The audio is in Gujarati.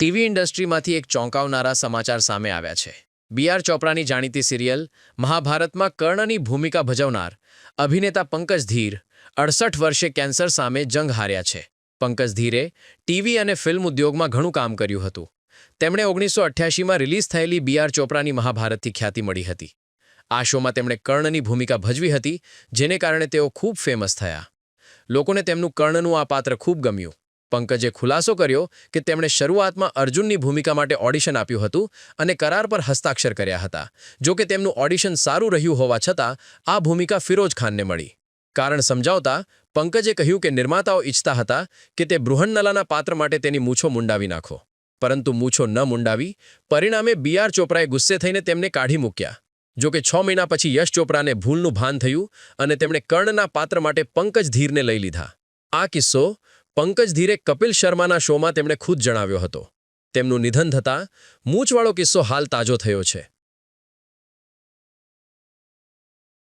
ટીવી ઇન્ડસ્ટ્રીમાંથી એક ચોંકાવનારા સમાચાર સામે આવ્યા છે। બી.આર. ચોપરાની જાણીતી સિરિયલ મહાભારતમાં કર્ણની ભૂમિકા ભજવનાર અભિનેતા પંકજ ધીર 68 વર્ષે કેન્સર સામે જંગ હાર્યા છે। પંકજ ધીરે ટીવી અને ફિલ્મ ઉદ્યોગમાં ઘણું કામ કર્યું હતું। તેમણે 1988માં રિલીઝ થયેલી બી.આર. ચોપરાની મહાભારતથી ખ્યાતિ મળી હતી। આ શોમાં તેમણે કર્ણની ભૂમિકા ભજવી હતી, જેને કારણે તેઓ ખૂબ ફેમસ થયા। લોકોને તેમનું કર્ણનું આ પાત્ર ખૂબ ગમ્યું। પંકજે ખુલાસો કર્યો કે તેમણે શરૂઆતમાં અર્જુનની ભૂમિકા માટે ઓડિશન આપ્યું હતું અને કરાર પર હસ્તાક્ષર કર્યા હતા। જો કે તેમનું ઓડિશન સારું રહ્યું હોવા છતાં આ ભૂમિકા ફિરોઝ ખાનને મળી। કારણ સમજાવતા પંકજે કહ્યું કે નિર્માતાઓ ઈચ્છતા હતા કે તે બૃહન્નલાના પાત્ર માટે તેની મૂછો મુંડાવી નાખો, પરંતુ મૂછો ન મુંડાવી। પરિણામે બી.આર. ચોપરાએ ગુસ્સે થઈને તેમને કાઢી મૂક્યા। જો કે 6 મહિના પછી યશ ચોપરાને ભૂલનું ભાન થયું અને તેમણે કર્ણના પાત્ર માટે પંકજ ધીરને લઈ લીધા। આ કિસ્સો પંકજ ધીરે કપિલ શર્માના શોમાં તેમણે ખુદ જણાવ્યો હતો। તેમનું નિધન થતાં મૂછવાળો કિસ્સો હાલ તાજો થયો છે।